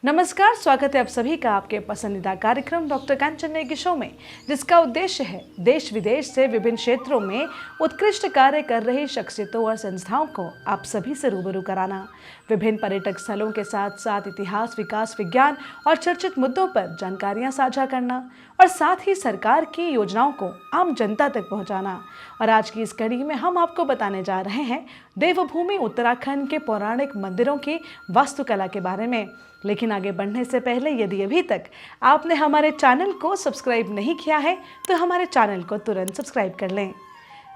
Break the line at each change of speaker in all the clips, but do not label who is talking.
नमस्कार, स्वागत है आप सभी का आपके पसंदीदा कार्यक्रम डॉक्टर कांचन नेगी शो में, जिसका उद्देश्य है देश विदेश से विभिन्न क्षेत्रों में उत्कृष्ट कार्य कर रही शख्सियतों और संस्थाओं को आप सभी से रूबरू कराना। विभिन्न पर्यटक स्थलों के साथ साथ इतिहास, विकास, विज्ञान और चर्चित मुद्दों पर जानकारियां साझा करना और साथ ही सरकार की योजनाओं को आम जनता तक पहुंचाना। और आज की इस कड़ी में हम आपको बताने जा रहे हैं देवभूमि उत्तराखंड के पौराणिक मंदिरों की वास्तुकला के बारे में। लेकिन आगे बढ़ने से पहले यदि अभी तक आपने हमारे चैनल को सब्सक्राइब नहीं किया है तो हमारे चैनल को तुरंत सब्सक्राइब कर लें।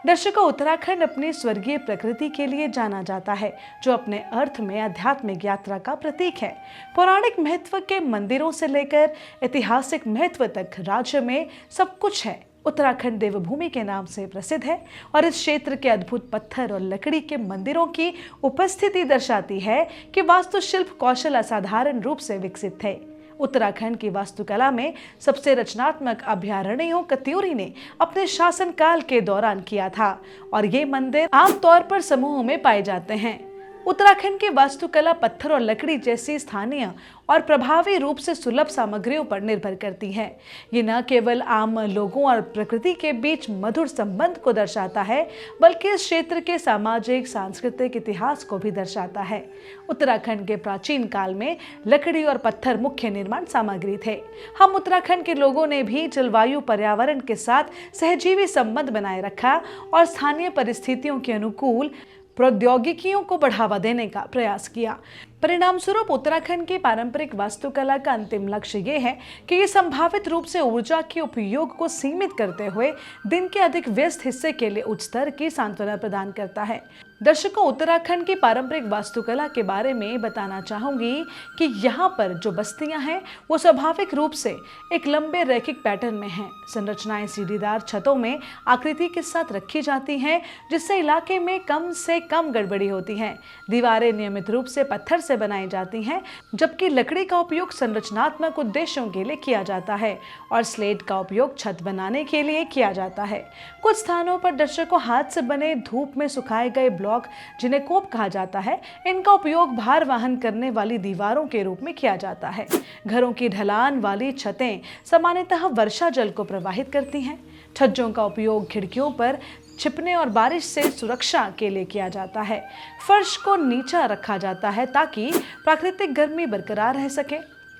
दर्शकों, उत्तराखंड अपनी स्वर्गीय प्रकृति के लिए जाना जाता है, जो अपने अर्थ में आध्यात्मिक यात्रा का प्रतीक है। पौराणिक महत्व के मंदिरों से लेकर ऐतिहासिक महत्व तक राज्य में सब कुछ है। उत्तराखंड देवभूमि के नाम से प्रसिद्ध है और इस क्षेत्र के अद्भुत पत्थर और लकड़ी के मंदिरों की उपस्थिति दर्शाती है कि वास्तुशिल्प कौशल असाधारण रूप से विकसित थे। उत्तराखंड की वास्तुकला में सबसे रचनात्मक अभ्यारण्यों कत्यूरी ने अपने शासनकाल के दौरान किया था और ये मंदिर आमतौर पर समूहों में पाए जाते हैं। उत्तराखंड की वास्तुकला पत्थर और लकड़ी जैसी स्थानीय और प्रभावी रूप से सुलभ सामग्रियों पर निर्भर करती है। ये न केवल आम लोगों और प्रकृति के बीच मधुर संबंध को दर्शाता है, बल्कि इस क्षेत्र के सामाजिक सांस्कृतिक इतिहास को भी दर्शाता है। उत्तराखंड के प्राचीन काल में लकड़ी और पत्थर मुख्य निर्माण सामग्री थे। हम उत्तराखंड के लोगों ने भी जलवायु पर्यावरण के साथ सहजीवी संबंध बनाए रखा और स्थानीय परिस्थितियों के अनुकूल प्रौद्योगिकियों को बढ़ावा देने का प्रयास किया। परिणाम स्वरूप उत्तराखंड की पारंपरिक वास्तुकला का अंतिम लक्ष्य ये है कि ये संभावित रूप से ऊर्जा के उपयोग को सीमित करते हुए दिन के अधिक व्यस्त हिस्से के लिए उच्च स्तर की सांत्वना प्रदान करता है। दर्शकों, उत्तराखंड की पारंपरिक वास्तुकला के बारे में बताना चाहूंगी कि यहाँ पर जो बस्तियां हैं वो स्वाभाविक रूप से एक लंबे रैखिक पैटर्न में हैं। संरचनाएं सीढ़ीदार छतों में आकृति के साथ रखी जाती हैं, जिससे इलाके में कम से कम गड़बड़ी होती है। दीवारें नियमित रूप से पत्थर से बनाई जाती हैं, जबकि लकड़ी का उपयोग संरचनात्मक उद्देश्यों के लिए किया जाता है और स्लेट का उपयोग छत बनाने के लिए किया जाता है। कुछ स्थानों पर दर्शकों हाथ से बने धूप में सुखाए गए ब्लॉक, जिन्हें कोप कहा जाता है, इनका उपयोग भार वहन करने वाली दीवारों के रूप में किया जाता है। घरों की ढलान वाली छतें सामान्यतः वर्षा जल को प्रवाहित करती हैं। छज्जों का उपयोग खिड़कियों पर छिपने और बारिश से सुरक्षा के लिए किया जाता है। फर्श को नीचा रखा जाता है ताकि प्राकृतिक गर्मी बरकरार रह सके।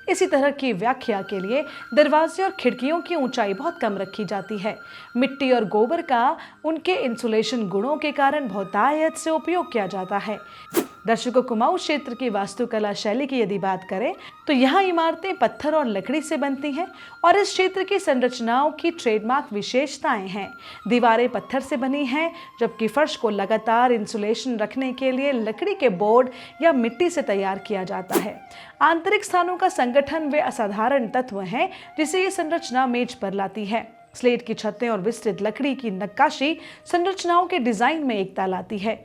इसी तरह की व्याख्या के लिए दरवाजे और खिड़कियों की ऊंचाई बहुत कम रखी जाती है। मिट्टी और गोबर का उनके इंसुलेशन गुणों के कारण बहुतायत से उपयोग किया जाता है। दर्शकों, कुमाऊं क्षेत्र की वास्तुकला शैली की यदि बात करें तो यहाँ इमारतें पत्थर और लकड़ी से बनती हैं और इस क्षेत्र की संरचनाओं की ट्रेडमार्क विशेषताएं हैं। दीवारें पत्थर से बनी हैं, जबकि फर्श को लगातार इंसुलेशन रखने के लिए लकड़ी के बोर्ड या मिट्टी से तैयार किया जाता है। आंतरिक स्थानों का संगठन वे असाधारण तत्व हैं जिसे ये संरचना मेज पर लाती है। स्लेट की छतें और विस्तृत लकड़ी की नक्काशी संरचनाओं के डिजाइन में एकता लाती है।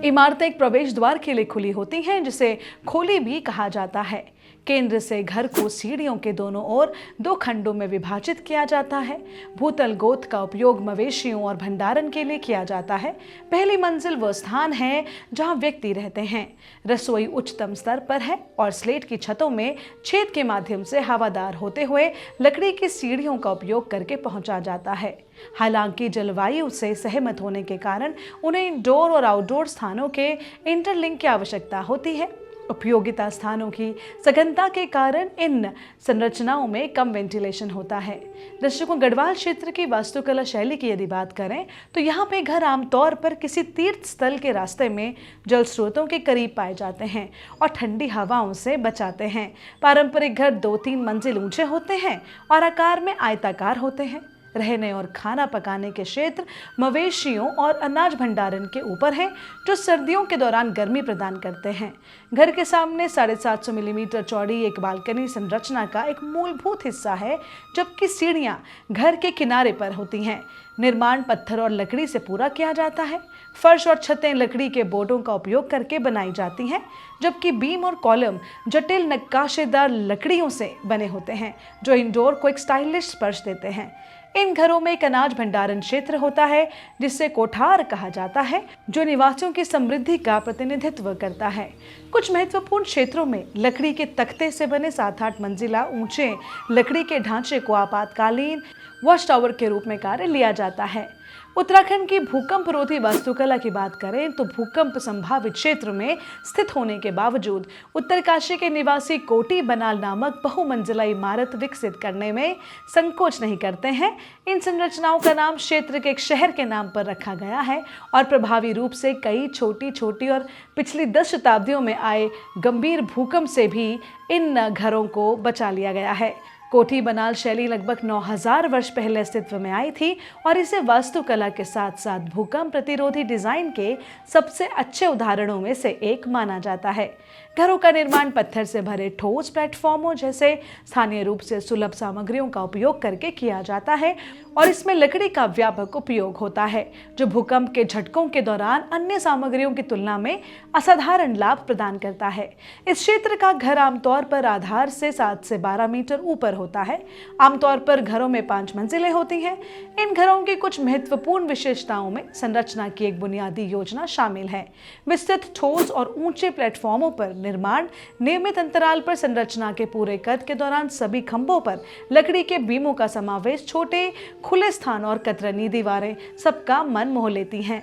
इमारतें एक प्रवेश द्वार के लिए खुली होती हैं, जिसे खोली भी कहा जाता है। केंद्र से घर को सीढ़ियों के दोनों ओर 2 खंडों में विभाजित किया जाता है। भूतल गोद का उपयोग मवेशियों और भंडारण के लिए किया जाता है। पहली मंजिल वह स्थान है जहां व्यक्ति रहते हैं। रसोई उच्चतम स्तर पर है और स्लेट की छतों में छेद के माध्यम से हवादार होते हुए लकड़ी की सीढ़ियों का उपयोग करके पहुंचा जाता है। हालांकि जलवायु से सहमत होने के कारण उन्हें इंडोर और आउटडोर स्थानों के इंटरलिंक की आवश्यकता होती है। उपयोगिता स्थानों की सघनता के कारण इन संरचनाओं में कम वेंटिलेशन होता है। दर्शकों, गढ़वाल क्षेत्र की वास्तुकला शैली की यदि बात करें तो यहाँ पे घर आमतौर पर किसी तीर्थ स्थल के रास्ते में जल स्रोतों के करीब पाए जाते हैं और ठंडी हवाओं से बचाते हैं। पारंपरिक घर 2-3 मंजिल ऊंचे होते हैं और आकार में आयताकार होते हैं। रहने और खाना पकाने के क्षेत्र मवेशियों और अनाज भंडारण के ऊपर हैं, जो सर्दियों के दौरान गर्मी प्रदान करते हैं। घर के सामने 750 मिलीमीटर चौड़ी एक बालकनी संरचना का एक मूलभूत हिस्सा है, जबकि सीढ़ियां घर के किनारे पर होती हैं। निर्माण पत्थर और लकड़ी से पूरा किया जाता है। फर्श और छतें लकड़ी के बोर्डों का उपयोग करके बनाई जाती हैं, जबकि बीम और कॉलम जटिल नक्काशेदार लकड़ियों से बने होते हैं, जो इंडोर को एक स्टाइलिश स्पर्श देते हैं। इन घरों में एक अनाज भंडारण क्षेत्र होता है जिसे कोठार कहा जाता है, जो निवासियों की समृद्धि का प्रतिनिधित्व करता है। कुछ महत्वपूर्ण क्षेत्रों में लकड़ी के तख्ते से बने 7-8 मंजिला ऊंचे लकड़ी के ढांचे को आपातकालीन वॉच टावर के रूप में कार्य लिया जाता है। उत्तराखंड की भूकंप रोधी वास्तुकला की बात करें तो भूकंप संभावित क्षेत्र में स्थित होने के बावजूद उत्तरकाशी के निवासी कोटी बनाल नामक बहुमंजिला इमारत विकसित करने में संकोच नहीं करते हैं। इन संरचनाओं का नाम क्षेत्र के एक शहर के नाम पर रखा गया है और प्रभावी रूप से कई छोटी छोटी और पिछली 10 शताब्दियों में आए गंभीर भूकंप से भी इन घरों को बचा लिया गया है। कोठी बनाल शैली लगभग 9000 वर्ष पहले अस्तित्व में आई थी और इसे वास्तुकला के साथ साथ भूकंप प्रतिरोधी डिजाइन के सबसे अच्छे उदाहरणों में से एक माना जाता है। घरों का निर्माण पत्थर से भरे ठोस प्लेटफॉर्मों जैसे स्थानीय रूप से सुलभ सामग्रियों का उपयोग करके किया जाता है और इसमें लकड़ी का व्यापक उपयोग होता है, जो भूकंप के झटकों के दौरान अन्य सामग्रियों की तुलना में असाधारण लाभ प्रदान करता है। इस क्षेत्र का घर आमतौर पर आधार से 7 से 12 मीटर ऊपर होता है। आमतौर पर घरों में 5 मंजिलें होती हैं। इन घरों की कुछ महत्वपूर्ण विशेषताओं में संरचना की एक बुनियादी योजना शामिल है। विस्तृत ठोस और ऊंचे प्लेटफॉर्मों पर निर्माण, नियमित अंतराल पर संरचना के पूरे कद के दौरान सभी खंभों पर लकड़ी के बीमों का समावेश, छोटे खुले स्थान और कतरनी दीवारें सबका मन मोह लेती हैं।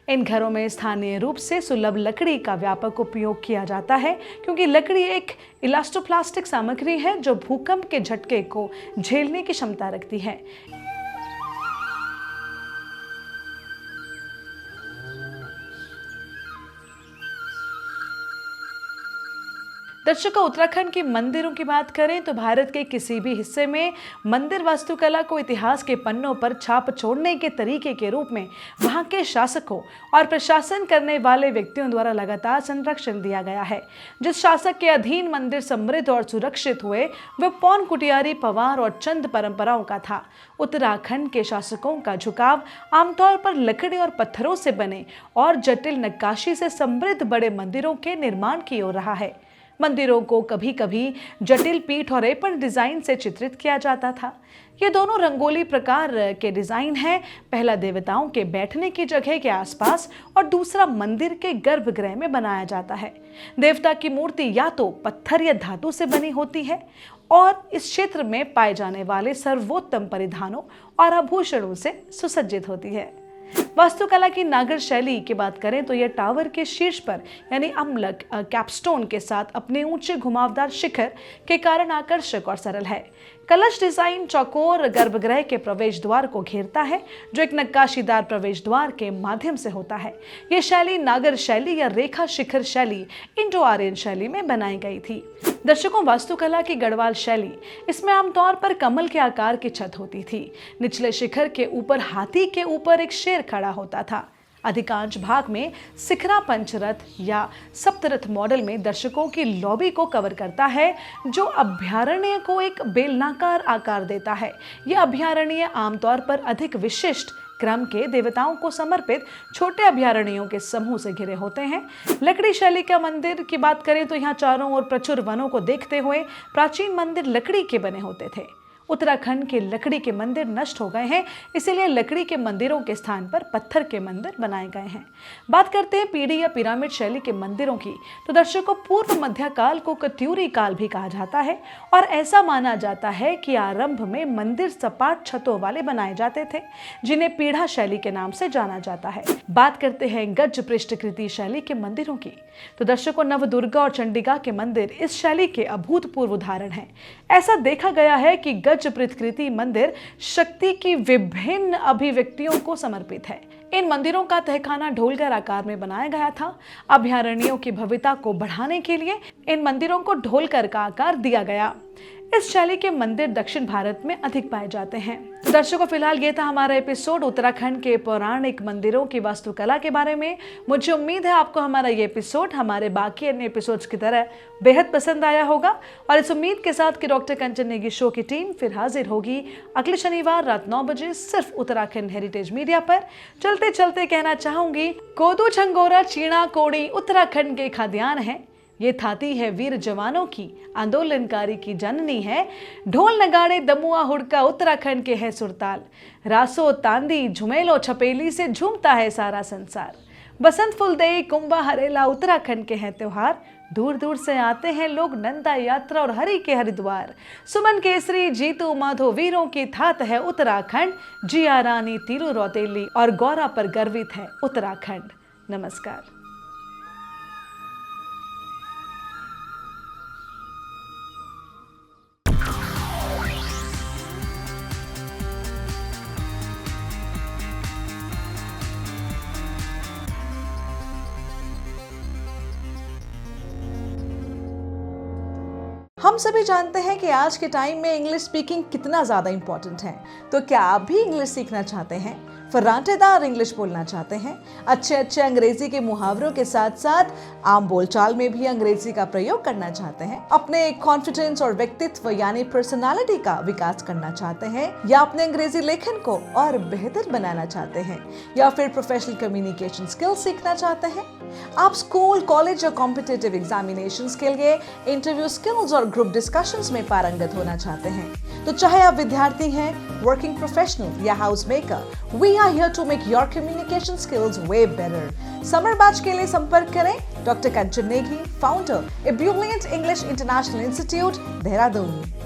इन घरों में स्थानीय रूप से सुलभ लकड़ी का व्यापक उपयोग किया जाता है क्योंकि लकड़ी एक इलास्टोप्लास्टिक सामग्री है जो भूकंप के झटके को झेलने की क्षमता रखती है। दर्शकों, उत्तराखंड की मंदिरों की बात करें तो भारत के किसी भी हिस्से में मंदिर वास्तुकला को इतिहास के पन्नों पर छाप छोड़ने के तरीके के रूप में वहां के शासकों और प्रशासन करने वाले व्यक्तियों द्वारा लगातार संरक्षण दिया गया है। जिस शासक के अधीन मंदिर समृद्ध और सुरक्षित हुए वह पौन कुटियारी, पवार और चंद परंपराओं का था। उत्तराखंड के शासकों का झुकाव आमतौर पर लकड़ी और पत्थरों से बने और जटिल नक्काशी से समृद्ध बड़े मंदिरों के निर्माण की ओर रहा है। मंदिरों को कभी कभी जटिल पीठ और एपन डिजाइन से चित्रित किया जाता था। ये दोनों रंगोली प्रकार के डिजाइन हैं। पहला देवताओं के बैठने की जगह के आसपास और दूसरा मंदिर के गर्भगृह में बनाया जाता है। देवता की मूर्ति या तो पत्थर या धातु से बनी होती है और इस क्षेत्र में पाए जाने वाले सर्वोत्तम परिधानों और आभूषणों से सुसज्जित होती है। वास्तुकला की नागर शैली की बात करें तो यह टावर के शीर्ष पर यानी अम्लक कैपस्टोन के साथ अपने ऊंचे घुमावदार शिखर के कारण आकर्षक और सरल है। कलश डिजाइन चौकोर गर्भगृह के प्रवेश द्वार को घेरता है जो एक नक्काशीदार प्रवेश द्वार के माध्यम से होता है। यह शैली नागर शैली या रेखा शिखर शैली इंडो आर्यन शैली में बनाई गई थी। दर्शकों, वास्तुकला की गढ़वाल शैली, इसमें आमतौर पर कमल के आकार की छत होती थी। निचले शिखर के ऊपर हाथी के ऊपर एक शेर खड़ा होता था। अधिकांश भाग में शिखरा पंचरथ या सप्तरथ मॉडल में दर्शकों की लॉबी को कवर करता है जो अभयारण्य को एक बेलनाकार आकार देता है। यह अभयारण्य आमतौर पर अधिक विशिष्ट क्रम के देवताओं को समर्पित छोटे अभयारण्यों के समूह से घिरे होते हैं। लकड़ी शैली का मंदिर की बात करें तो यहाँ चारों ओर प्रचुर वनों को देखते हुए प्राचीन मंदिर लकड़ी के बने होते थे। उत्तराखंड के लकड़ी के मंदिर नष्ट हो गए हैं, इसीलिए लकड़ी के मंदिरों के स्थान पर पत्थर के मंदिर बनाए गए हैं। बात करते हैं पीढ़ी या पिरामिड शैली के मंदिरों की तो दर्शकों, पूर्व मध्यकाल को कत्यूरी काल भी कहा जाता है और ऐसा माना जाता है कि आरंभ में मंदिर सपाट छतों वाले बनाए जाते थे जिन्हें पीढ़ा शैली के नाम से जाना जाता है। बात करते हैं गज पृष्ठकृति शैली के मंदिरों की तो दर्शकों, नवदुर्गा और चंडिका के मंदिर इस शैली के अभूतपूर्व उदाहरण हैं। ऐसा देखा गया है कि गज पृष्ठकृति मंदिर शक्ति की विभिन्न अभिव्यक्तियों को समर्पित है। इन मंदिरों का तहखाना ढोलकर आकार में बनाया गया था। अभयारण्यों की भव्यता को बढ़ाने के लिए इन मंदिरों को ढोलकर का आकार दिया गया। इस शैली के मंदिर दक्षिण भारत में अधिक पाए जाते हैं। तो दर्शकों, फिलहाल ये था हमारा एपिसोड उत्तराखंड के पौराणिक मंदिरों की वास्तुकला के बारे में। मुझे उम्मीद है आपको हमारा ये एपिसोड हमारे बाकी अन्य एपिसोड्स की तरह बेहद पसंद आया होगा और इस उम्मीद के साथ कि डॉक्टर कंचन नेगी शो की टीम फिर हाजिर होगी अगले शनिवार रात 9 बजे सिर्फ उत्तराखंड हेरिटेज मीडिया पर। चलते चलते कहना चाहूंगी, कोदू छंगोरा चीणा कोड़ी उत्तराखंड के खाद्यान्न है। ये थाती है वीर जवानों की, आंदोलनकारी की जननी है। ढोल नगाड़े दमुआ हुड़का उत्तराखंड के है सुरताल। रासो तांदी झुमेलो छपेली से झूमता है सारा संसार। बसंत फुलदेई कुंभा हरेला उत्तराखंड के हैं त्योहार। दूर दूर से आते हैं लोग नंदा यात्रा और हरि के हरिद्वार। सुमन केसरी जीतू माधो वीरों की थात है उत्तराखंड। जिया रानी तीरू रौतेली और गौरा पर गर्वित है उत्तराखंड। नमस्कार। हम सभी जानते हैं कि आज के टाइम में इंग्लिश स्पीकिंग कितना ज़्यादा इम्पोर्टेंट है। तो क्या आप भी इंग्लिश सीखना चाहते हैं, फर्राटेदार इंग्लिश बोलना चाहते हैं, अच्छे अंग्रेजी के मुहावरों के साथ साथ आम बोलचाल में भी अंग्रेजी का प्रयोग करना चाहते हैं, अपने कॉन्फिडेंस और व्यक्तित्व यानी पर्सनालिटी का विकास करना चाहते हैं, या अपने अंग्रेजी लेखन को और बेहतर बनाना चाहते हैं, या फिर प्रोफेशनल कम्युनिकेशन स्किल्स सीखना चाहते हैं, आप स्कूल, कॉलेज या कॉम्पिटिटिव एग्जामिनेशंस के लिए इंटरव्यू स्किल्स और ग्रुप डिस्कशंस में पारंगत होना चाहते हैं, तो चाहे आप विद्यार्थी हैं, वर्किंग प्रोफेशनल या house maker, we are here to make your communication skills way better. Summer batch के लिए संपर्क करें doctor Kanchan Negi, founder Ebullient English International Institute, Dehradun.